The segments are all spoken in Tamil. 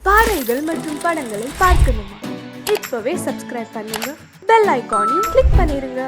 பாடல்கள் மற்றும் படங்களை பார்க்கணுமா? இப்பவே சப்ஸ்கிரைப் பண்ணுங்க, பெல் ஐகானையும் கிளிக் பண்ணிருங்க.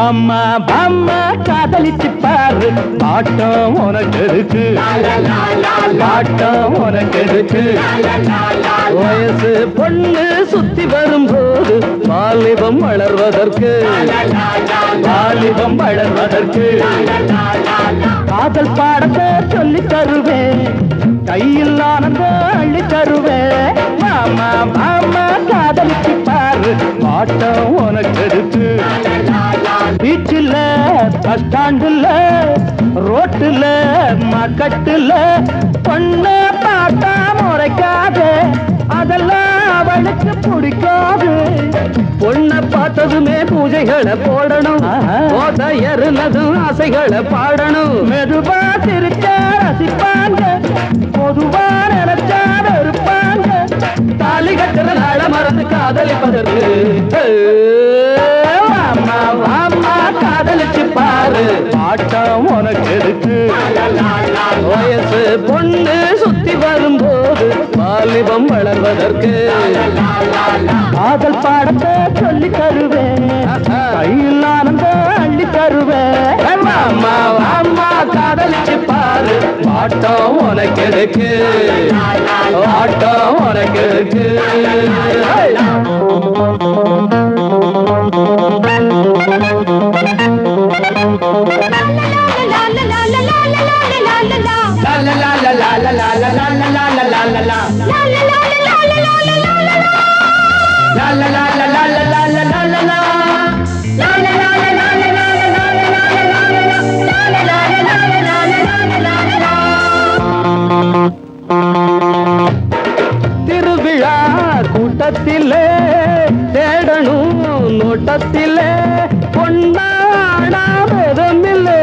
மாமா பாம்மா காதலிச்சு பாரு பாட்டம் உனக்கு இருக்கு பாட்டம் உனக்கு இருக்கு வயசு பொண்ணு சுத்தி வரும்போது வாலிபம் வளர்வதற்கு வாலிபம் வளர்வதற்கு காதல் பாடத்தை சொல்லி தருவேன் கையில் ஆனந்தம் அள்ளி தருவேன் மாமா மாமா காதலிச்சு பாரு பாட்டம் உனக்கு இருக்கு பீச்சில் பஸ் ஸ்டாண்டுல ரோட்டுல மார்க்கெட்டுல பொண்ணு பாட்டா முறைக்காது அதெல்லாம் அவளுக்கு பிடிக்காது பொண்ணை பார்த்ததுமே பூஜைகளை போடணும் ஏறுனதும் ஆசைகளை பாடணும் மெதுவா திருச்ச ரசிப்பாங்க பொதுவா நினைச்சா இருப்பாங்க தாலி கட்டுற நாள மறந்து காதலிப்பதற்கு வாமா வாமா காதலிச்சு பாரு பாட்டம் உனக்கு இருக்கு வயசு பொண்ணு சுத்தி வரும்போது வாலிபம் வளர்வதற்கு காதல் பாடத்தை சொல்லி தருவேன் கையில் ஆனந்தம் அள்ளி தருவேன் வாமா வாமா காதலிச்சு பாரு பாட்டம் உனக்கு இருக்கு பாட்டம் உனக்கு இருக்கு திருவிழா கூட்டத்திலே தேடணும் நோட்டத்திலே பொன்னாடாதமில்லை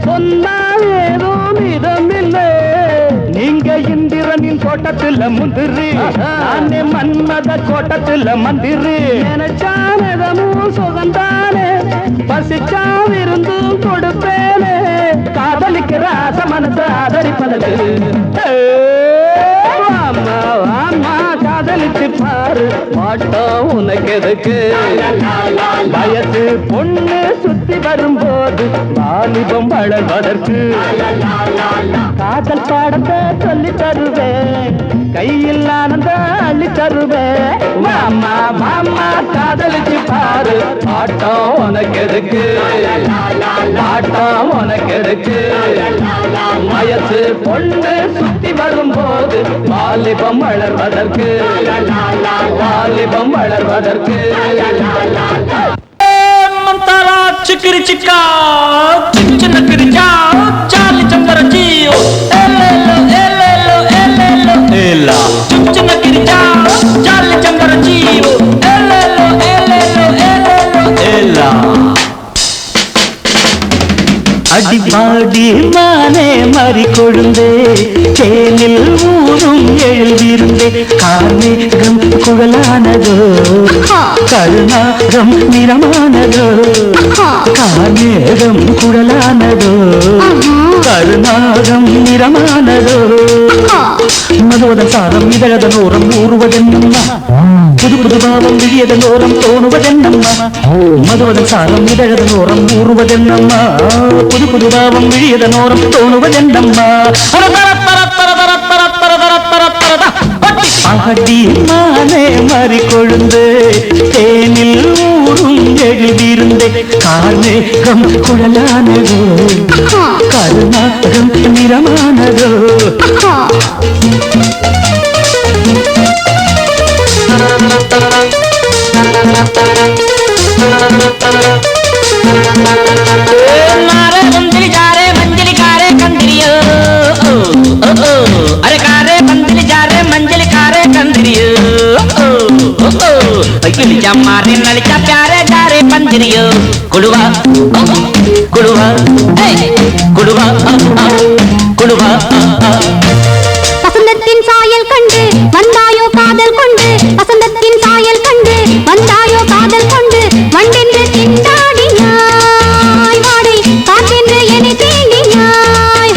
சொன்னா ஏதோ மிதமில்லை நீங்க இந்திரனின் கோட்டத்தில் முந்திரி நானே மன்மத கோட்டத்தில் மந்திரி நினைச்சானதமும் சுகந்தானே பசிச்சா விருந்தும் கொடுப்பேனே காதலிக்கிற ஆசை மனசை ஆதரிப்பதற்கு காதலிச்சு பாரு பாட்டம் உனக்கு எதுக்கு வயசு பொண்ணு சுத்தி வரும்போது வாலிபம் வளர்வதற்கு காதல் பாடத்தை சொல்லி தருவேன் கையில் ஆனந்த அள்ளி தருவேன் மாமா மாமா காதலிச்சு பாரு பாட்டம் உனக்கு எதுக்கு பாட்டம் உனக்கு எதுக்கு வயசு பொண்ணு சுத்தி வரும்போது வாலிபம் வளர்வதற்கு வாலிபம் வளர்வதற்கு மந்தாரா சிக்கிரி சிக்கா சின்ன கிரிச்சா சாலி சம்பர ஜியோ எல்லெல்லோ எல்லெல்லோ எல்லெல்லோ எல்லா சின்ன கிரிச்சா சாலி சம்பர ஜியோ எல்லெல்லோ எல்லெல்லோ எல்லெல்லோ எல்லா அடிபாடி மானே மறி கொழுந்தே தேனில் ஊரும் எழுதிருந்தே கார்மேகம் குழலானதோ கருணாகம் நிறமானதோ கார்மேகம் குழலானதோ கருணாகம் நிறமானதோ மதுவதன் சாரம் இதழதன் ஓரம் ஊறுவதென்னம்மா புது புது பாவம் விழியதன் ஓரம் தோணுவதென்னம்மா மதுவதன் சாரம் இதழதன் ஓரம் ஊறுவதென்னம்மா புது புது பாவம் விழியதன் ஓரம் தோணுவதென்னம்மா அடி மானே மறி கொழுந்து தேனில் ஊரும் எழுதிருந்தே கார்மேகம் குழலானதோ கருணாகம் நிறமானதோ मंदिर जा रे मंजिल कारे कंदरियो अरे कारे मंदिर जा रे मंजिल कारे कंदरियो किलिचा मारे नलिचा प्यारे जा रे पंजरियो कुड़वा कुड़वा कुड़वा कुड़वा வசந்தத்தின் சாயல் கண்டு வந்தாயோ காதல் கொண்டு வசந்தத்தின் சாயல் கண்டு வந்தாயோ காதல் கொண்டு வண்டென்று திண்டாடினாய் வாடை காற்றென்று என்னை தீண்டினாய்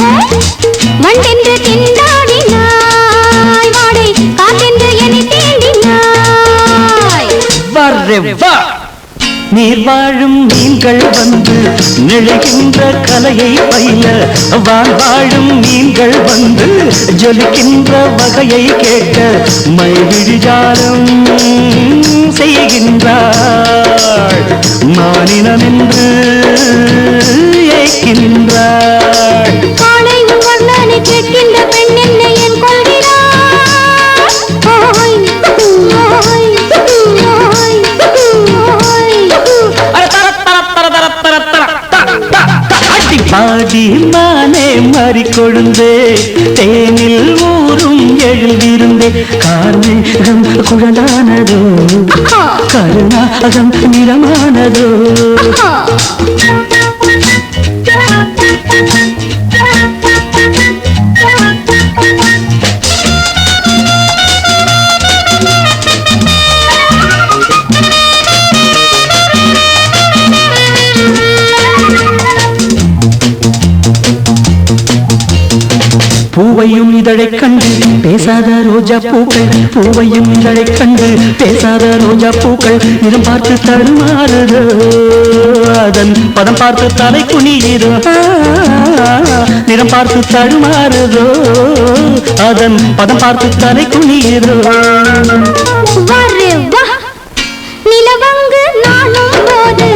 வண்டென்று திண்டாடினாய் வாடை காற்றென்று என்னை தீண்டினாய் வா நீ நீர் வாழும் மீன்கள் வந்து நெழுகின்ற கலையை பயில வாழும் மீன்கள் வந்து ஜொலிக்கின்ற வகையை கேட்க மைவிழிஜாலம் செய்கின்றாள் மானினம் என்று ஏற்கின்றாள் காலை உன் வண்ணனை கேட்கின்ற பெண் என்னை என் கொள்கிறாள் ஓய் ஓய் ஓய் பாடி மானே மாறி கொழுந்தே தேனில் ஊரும் எழுதிருந்தே கார்மேகம் குழலானதோ கருணாகம் நிறமானதோ பூவையும் இதழைக் கண்டு பேசாத ரோஜா பூக்கள் பூவையும் இதழைக் கண்டு பேசாத ரோஜா பூக்கள் நிறம் பார்த்து தடுமாறுதோ அதன் பதம் பார்த்து தலை குனியுதோ நிறம் பார்த்து தடுமாறுதோ அதன் பதம் பார்த்து தலை குனியுதோ நிலவங்கு நானும் போது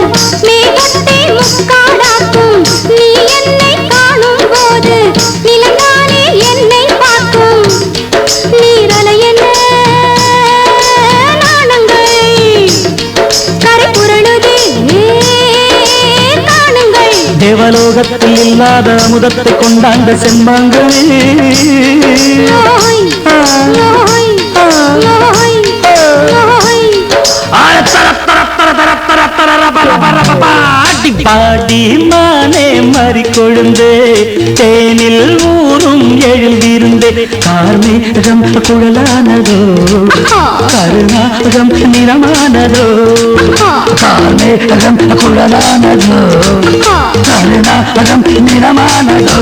மேகத்தை முக்காடாக்கும் நீ என்னை காணும் போது நிலங்கானே என்னை பார்க்கும் நீரலை என்ன நாணங்கள் கரை புரளுதே காணுங்கள் தேவலோகத்தில் இல்லாத அமுதத்தை கொண்டாண்ட செம்மாங்கமே பாடி மானே மாறி கொழுந்தே தேனில் ஊரும் எழுதிருந்தே கார்மேகம் குழலானதோ கருணாகம் நிறமானதோ கார்மேகம் குழலானதோ கருணாகம் நிறமானதோ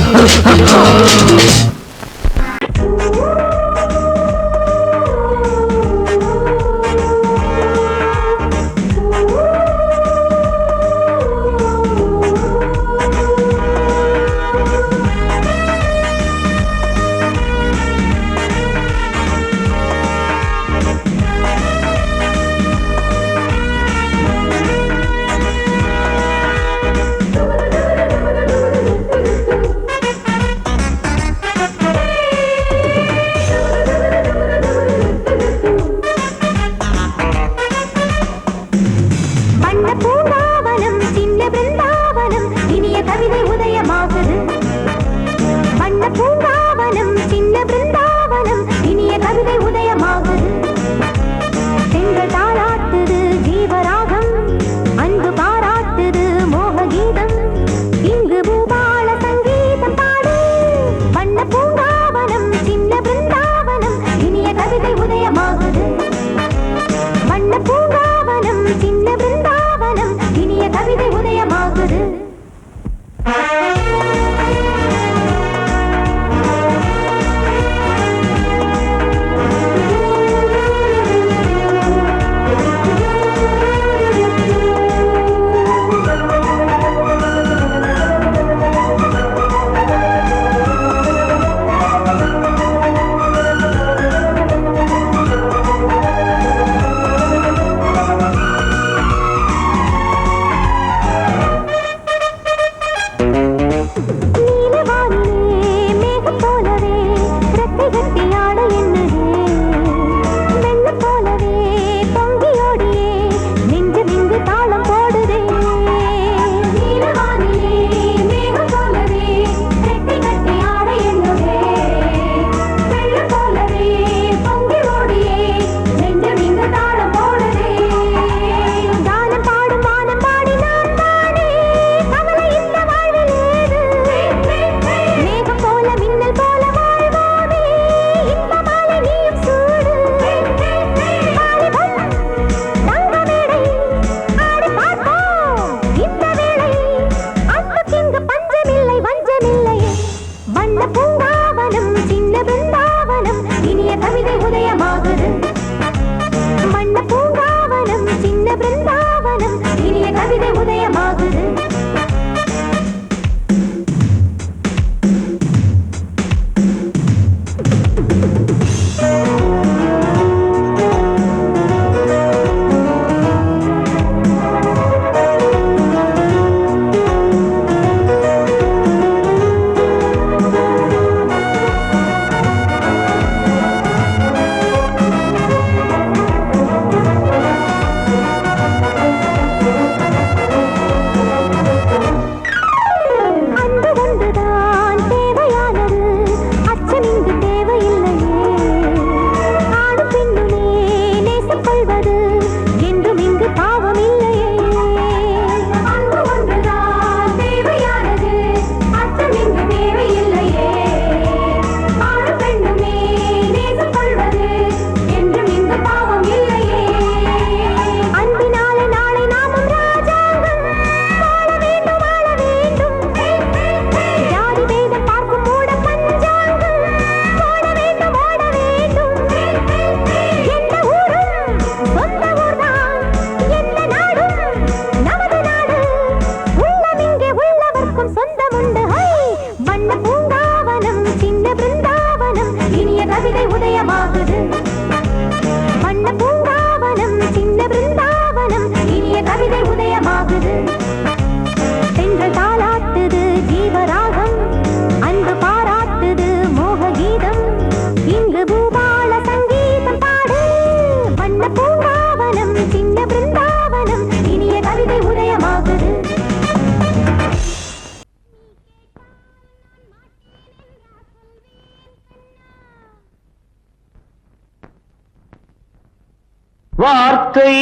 வார்த்தை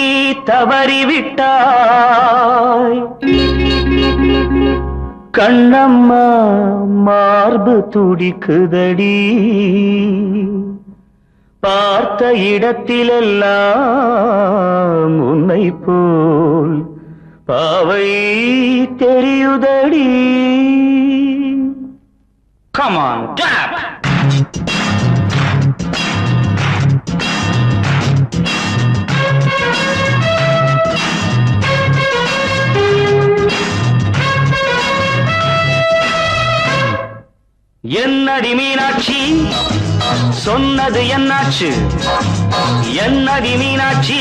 தவறிவிட்டாய் கண்ணம்மா மார்பு துடிக்குதடி பார்த்த இடத்திலெல்லாம் உன்னை போல் பாவை தெரியுதடி. Come on, clap! என்னடி மீனாட்சி சொன்னது என்னாச்சு? என்னடி மீனாட்சி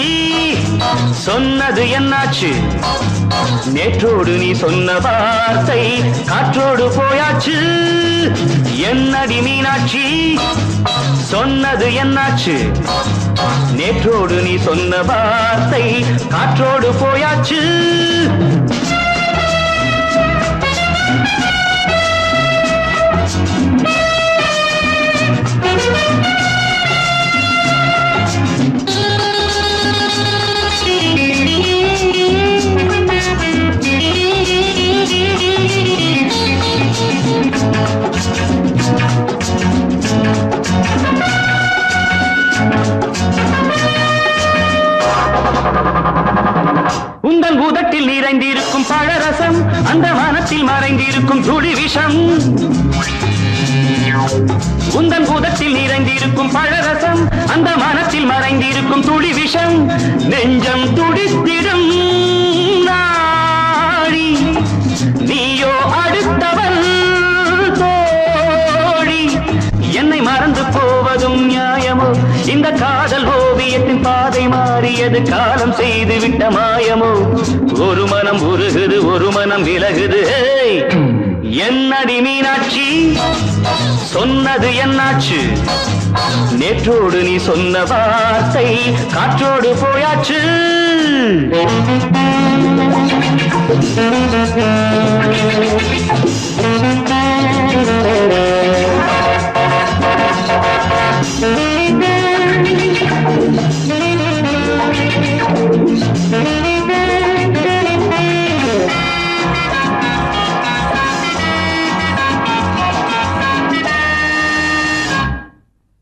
சொன்னது என்னாச்சு? நேற்றோடு நீ சொன்ன வார்த்தை காற்றோடு போயாச்சு. என்னடி மீனாட்சி சொன்னது என்னாச்சு? நேற்றோடு நீ சொன்ன வார்த்தை காற்றோடு போயாச்சு. உந்தன் பூதத்தில் நிறைந்திருக்கும் பழரசம் அந்த வானத்தில் மறைந்திருக்கும் துளி விஷம். உந்தன் பூதத்தில் நிறைந்திருக்கும் பழரசம் அந்த வானத்தில் மறைந்திருக்கும் துளி விஷம். நெஞ்சம் துடித்திடும் நாடி நீயோ அடுத்தவன் தோழி. என்னை மறந்து போவதும் நியாயமோ? இந்த காதல் ஓவியத்தின் பாதை மாறியது காலம் செய்து விட்ட மாயமோ? ஒரு மனம் உருகுது ஒரு மனம் விலகுது. என்னடி மீனாட்சி சொன்னது என்னாச்சு? நேற்றோடு நீ சொன்ன வார்த்தை காற்றோடு போயாச்சு.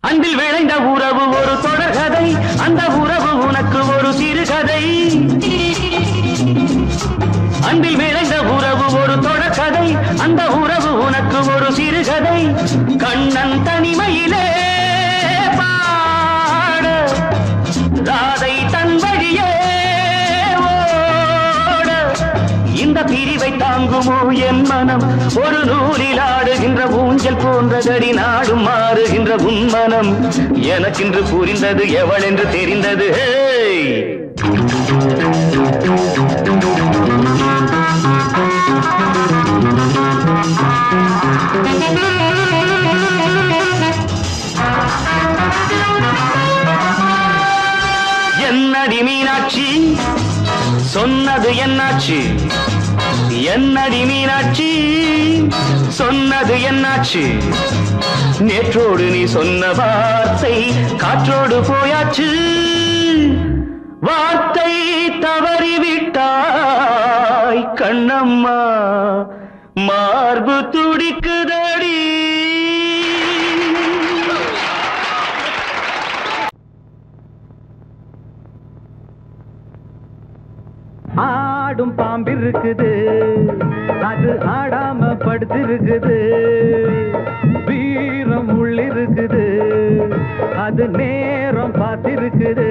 அன்பில் விளைந்த உறவு ஒரு தொடர்கதை, அந்த உறவு உனக்கு ஒரு சிறுகதை. அன்பில் விளைந்த உறவு ஒரு தொடர்கதை, அந்த உறவு உனக்கு ஒரு சிறுகதை. கண்ணன் தனிமையிலே பாட ராதை தன் வழியே ஓட. இந்த பிரிவை தாங்குமோ என் மனம்? ஒரு நூலில் ஆடுகின்ற ஊஞ்சல் போன்றதடி நாடும் மாறுகின்ற உன்மனம். எனக்கென்று புரிந்தது எவள் என்று தெரிந்தது. என்னடி மீனாட்சி சொன்னது என்னாச்சு? என்னடி மீனாட்சி சொன்னது என்னாச்சு? நேற்றோடு நீ சொன்ன வார்த்தை காற்றோடு போயாச்சு. வார்த்தை தவறிவிட்டாய் கண்ணம்மா மார்பு துடிக்குதடி. ஆடும் பாம்பிருக்குது அது ஆடாம படுத்திருக்குது. வீரம் உள்ளிருக்குது அது நேரம் பார்த்திருக்குது.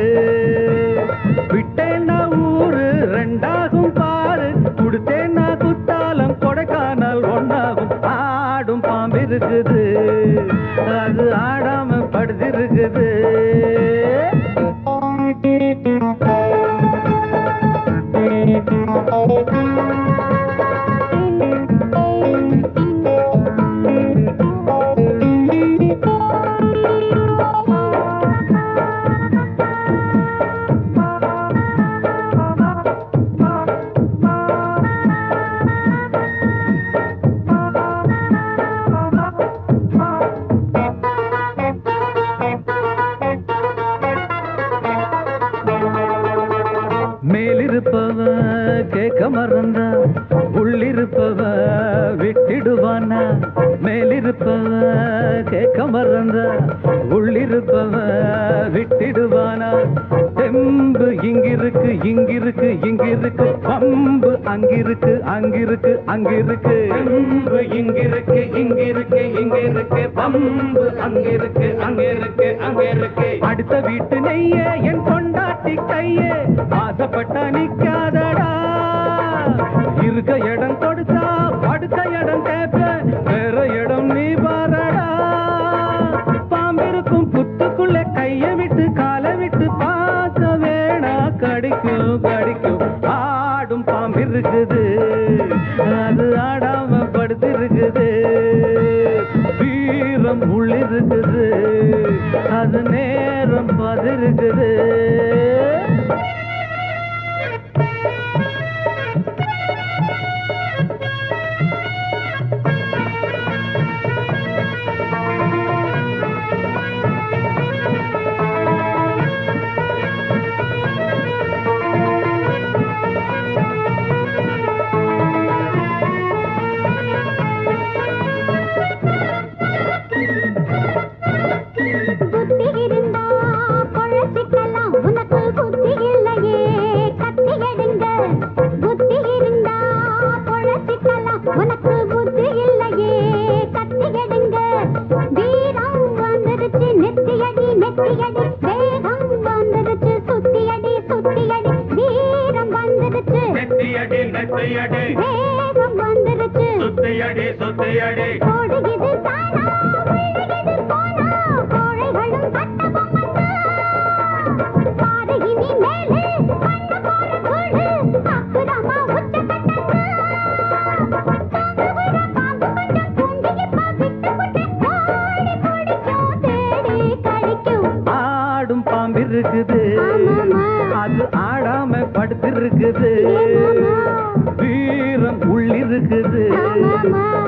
விட்டேன்னா ஊரு ரெண்டாகும் பாரு, கொடுத்தேன்னா குத்தாலம் கொடைக்கானல் ஒன்னாகும். ஆடும் பாம்பிருக்குது அது ஆடாம படுத்திருக்குது. மறந்தா உள்ளிருப்பவ விட்டிடுவானா மேலிருப்பவ கேட்க மறந்தா உள்ளிருப்பவ விட்டிடுவானா தெம்பு இங்கிருக்கு இங்கிருக்கு இங்கிருக்கு பம்பு அங்கிருக்கு அங்கிருக்கு அங்கிருக்கு தெம்பு இங்கிருக்கு இங்கிருக்கு இங்கிருக்கு பம்பு அங்கிருக்கு அங்கிருக்கு அங்கிருக்கு அடுத்த வீட்டு நெய்ய என் கொண்டாட்டி கையே ஆசைப்பட்டா நிக்காதடா இருக்க இடம் கொடுத்தா படுத்த இடம் கேட்ப வேற இடம் நீ பாரடா பாம்பிருக்கும் புத்துக்குள்ள கைய விட்டு காலை விட்டு பார்க்க வேணா கடிக்கும் கடிக்கும் ஆடும் பாம்பிருக்குது அது ஆடாம படுத்திருக்குது வீரம் உள்ளிருக்குது அது நேரம் பதிருக்குது அது ஆடாம படுத்திருக்குது வீரம் உள்ளிருக்குது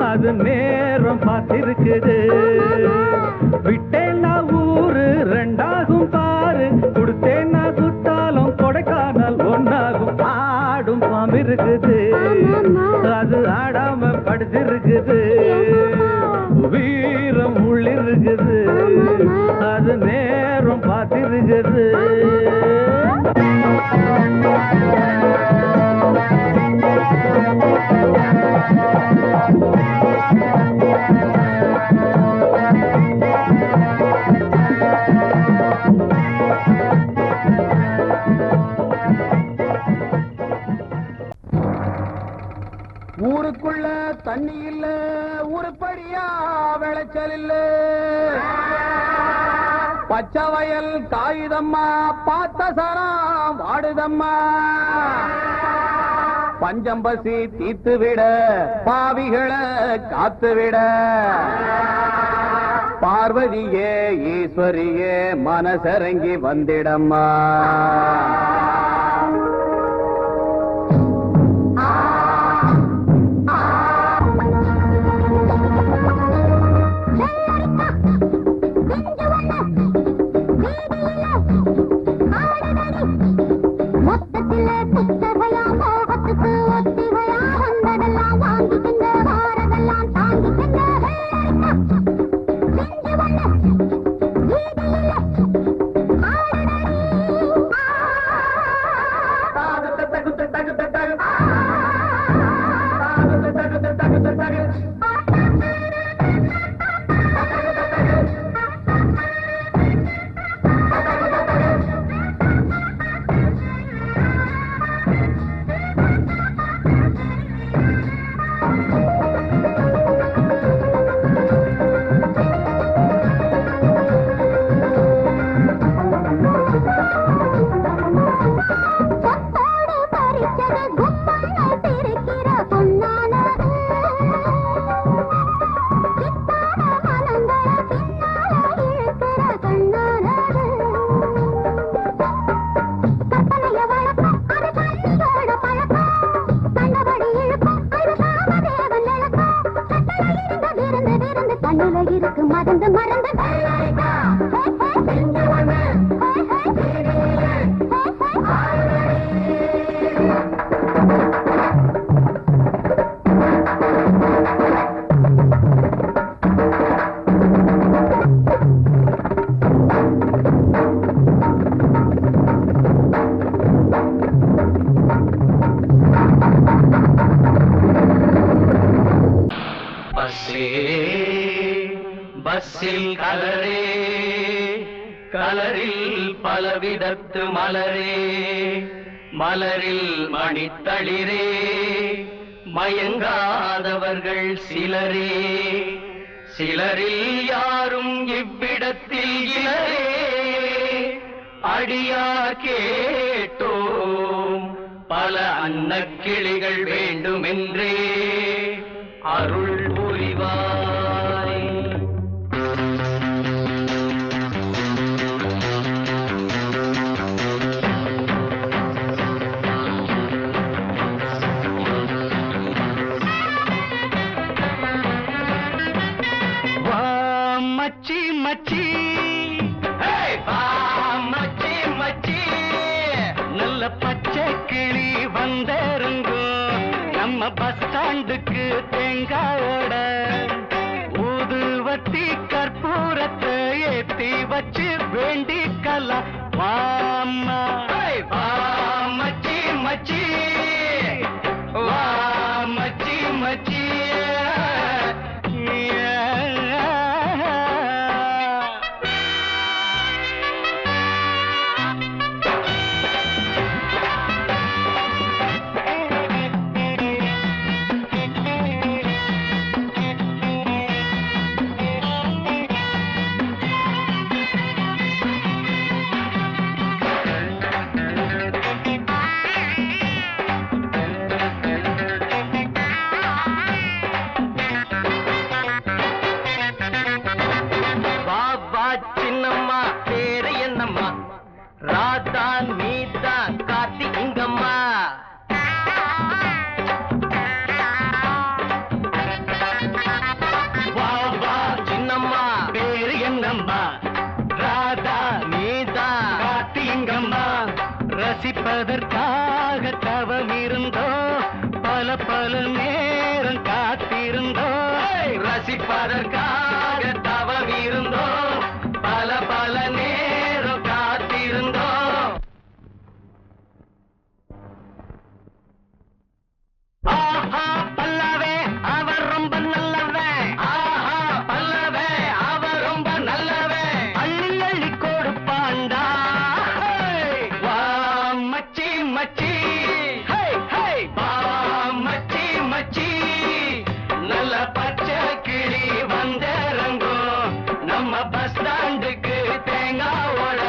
அது நேரம் பார்த்திருக்குது விட்டேன்னா ஊரு ரெண்டாகும் பாரு கொடுத்தேன்னா குத்தாலும் கொடைக்கானல் ஒன்னாகும் ஆடும் பாம்பு இருக்குது அது ஆடாம படுத்திருக்குது வீரம் உள்ளிருக்குது அது நேரம் பார்த்திருக்குது ஊருக்குள்ள தண்ணி இல்ல உருப்படியா விளைச்சல் இல்ல பச்சை வயல் காயுதம்மா பார்த்த சரம் வாடுதம்மா பஞ்சம்பசி தீத்து விட பாவிகளை காத்து விட பார்வதியே ஈஸ்வரியே மனசரங்கி வந்திடம்மா மறந்து மறந்து பஸ்ஸில் கலரே கலரில் பலவிதத்து மலரே மலரில் மணித்தளிரே மயங்காதவர்கள் சிலரே சிலரில் யாரும் இவ்விடத்தில் இலரே அடியார் கேட்டோம் பல அன்னக்கிளிகள் வேண்டுமென்றே அருள் புரிவாய். வா மச்சி மச்சி மச்சி மச்சி நல்ல பச்சை கிளி வந்தருங்கோ நம்ம பஸ் ஸ்டாண்டுக்கு தேங்காயோட ஊதுவத்தி கற்பூரத்தை ஏத்தி வச்சு வேண்டிக்கலாம் வாம்மா வா மச்சி மச்சி வா மச்சி மச்சி ரசிப்பதற்காக தவம் இருந்தோ பல பல நேரம் காத்திருந்தோ ரசிப்பதற்காக தவம் இருந்தோ பல பல நேரம் காத்திருந்தோ ஆஹா பல்லவே அவர் ரொம்ப நல்லவே ஆஹா பல்லவே அவர் ரொம்ப நல்லவே அள்ளி அள்ளி கொடுப்பாண்டா மச்சி ஹே ஹே வா மச்சி மச்சி நல்ல பச்சை கிளி வந்தரங்கோ நம்ம பஸ் ஸ்டாண்டுக்கு தேங்காவோட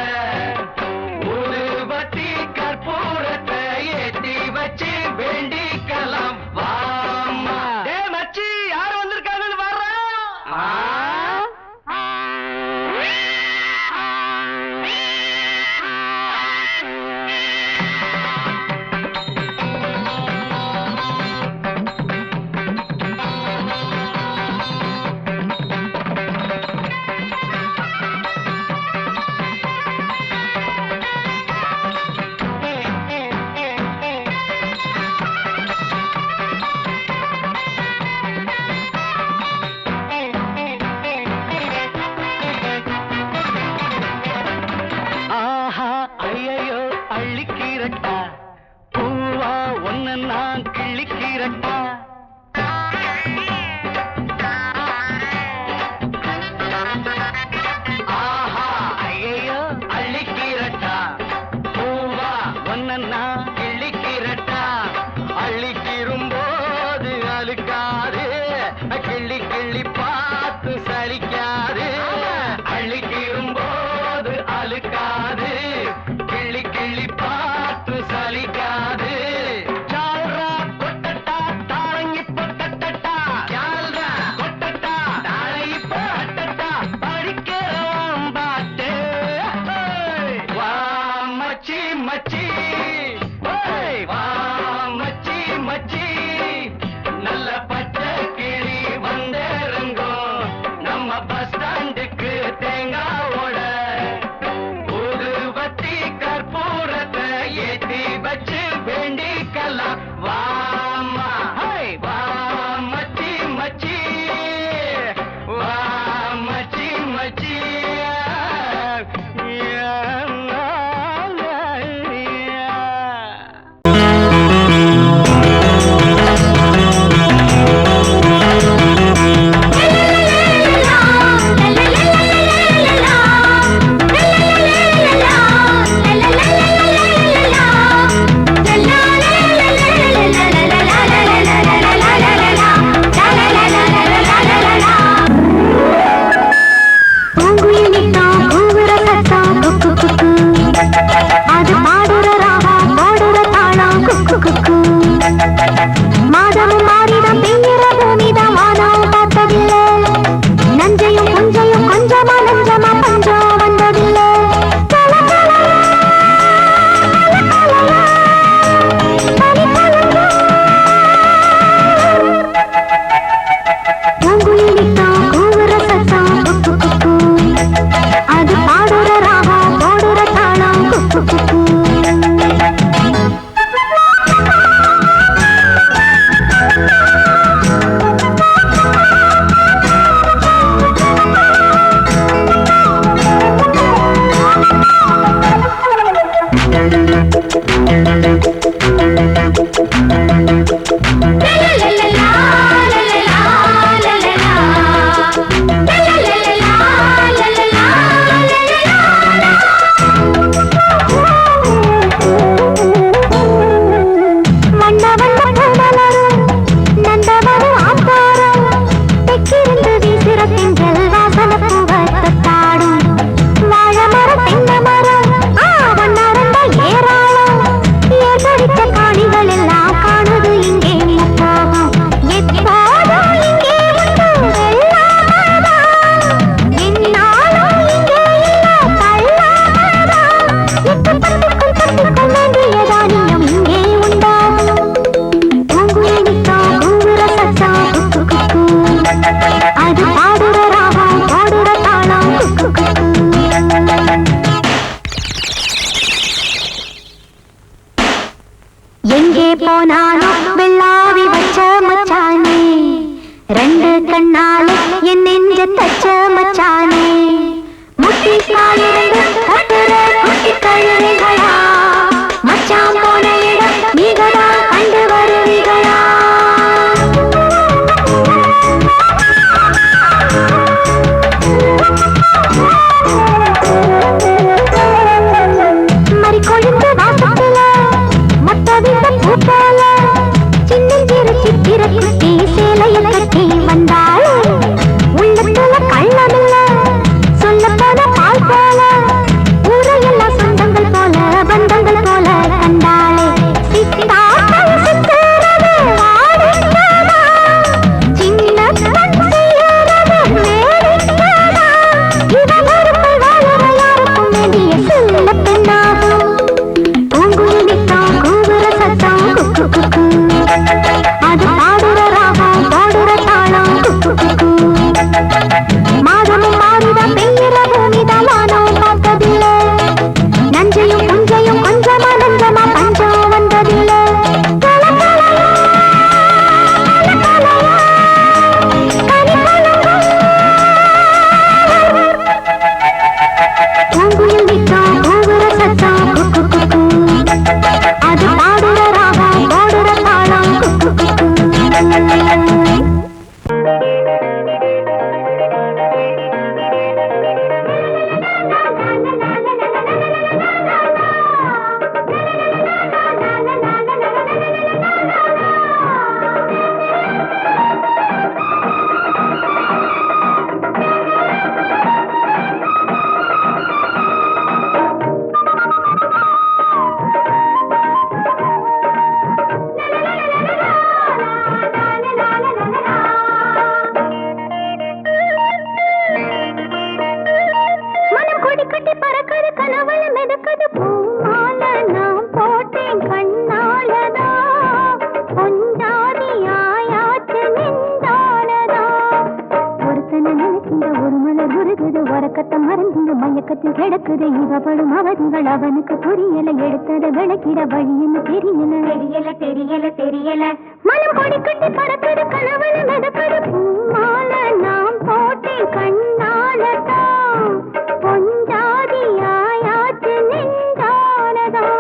ஊதுபத்தி கற்பூரத்தை ஏத்தி வச்சு வேண்டிக்கலாம் வாம்மா. டே மச்சி யார் வந்திருக்காங்கன்னு வர்றா. அள்ளிக்கிறட்டா பூவா ஒன்னு நான் கிள்ளிக்கிறட்டா ஆஹா ஐயோ அள்ளிக்கிறட்டா பூவா ஒன்னு நான் கிள்ளிக்கிறட்டா அள்ளிக்கிரும்போது அழுக்காது கிள்ளி கிள்ளி பார்த்து சலிக்காது அள்ளிக்கிரும்போது அழுக்காது கிள்ளி கிள்ளி பார்த்து சலிக்காது ஜால்ரா கொட்டட்டா தாரங்கி பொட்டட்டா ஜால்ரா கொட்டட்டா தாரங்கி பொட்டட்டா படிக்கிறோம் பாட்டு வா மச்சி மச்சி வா மச்சி மச்சி நல்ல பச்சை கிளி வந்தருங்கோ நம்ம பஸ் ஸ்டாண்டுக்கு தேங்காவோட ஊதுபத்தி கற்பூரத்தை ஏத்தி வச்சு வேண்டிக்கலாம் வாம்மா வா மச்சி மச்சி வா மச்சி மச்சி La la la கொஞ்சமா நஞ்சமா பஞ்சம் வந்ததில்லை. அது பாடுற ராகம் போடுற தாளம் குக்கு குக்கு. எங்கே போனானோ வெள்ளாவி வச்ச மச்சானே, ரெண்டு கண்ணாலே என் நெஞ்ச தச்ச மச்சானே, முட்டி காலிருந்து கத்துற குட்டி கழுவிகளா, மச்சான் போன இடம் நீகதா கண்டு வருவிகளா. மறி கொழுந்து வாசத்துல மொத்தவிட்ட பூப்பால சின்னஞ்சிறு சித்திர குட்டி சேலைய கட்டி வந்தாள். உள்ளத்துல கள்ளமில்ல சொல்ல போன பால் போல, ஊரையெல்லாம் சொந்தங்கள் போல பந்தங்கள் போல கண்டாளே. சித்தாக்கள் சித்தரது வாடிக்கமா, சின்ன கண் செய்யறது வேடிக்கமா, இவன் ஒருமை வாழற யாருக்கும் வேண்டிய சொல்ல பெண்ணாகும். அது பாடுற ராகம் பாடுற தாளம் குக்கு குக்கு. மாதமும் மாறுதா பெய்கிற பூமிதான் வானம் பார்த்ததில்லை. நஞ்சையும் புஞ்சையும் கொஞ்சமா நஞ்சமா பஞ்சம் வந்ததில்லை. பூங்குயில் நிற்கும் பூங்குற சத்தம் குக்கு குக்கு. அது பாடுற ராகம் பாடுற தாளம் குக்கு குக்கு. கிடக்குது இவப்படும் அவதிகள் அவனுக்கு புரியல. எடுத்தத விளக்கிட வழின்னு தெரியல தெரியல தெரியல தெரியல. மனம் கொடி கட்டி பறக்குது கனவுல மிதக்குது பூமால நாம் போட்டேன் கண்ணாலதான் பொஞ்சாதி ஆயாச்சு நெஞ்சாலதான்.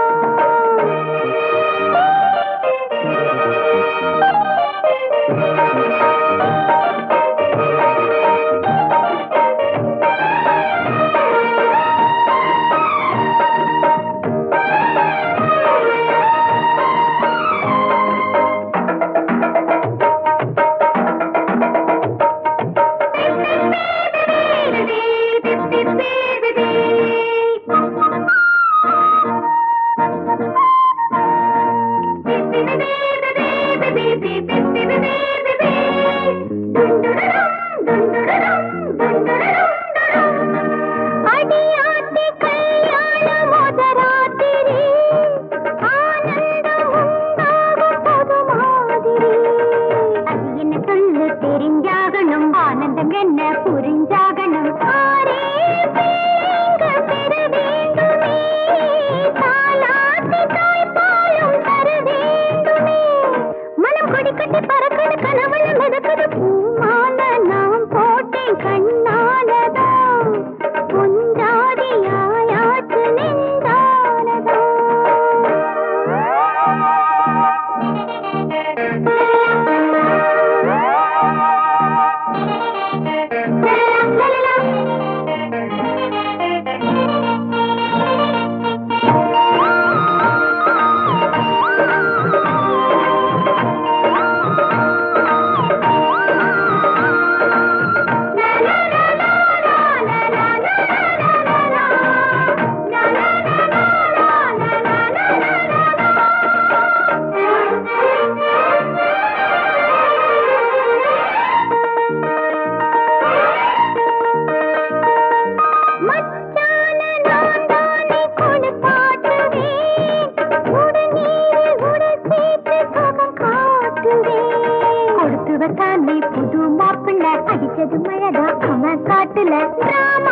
ராமா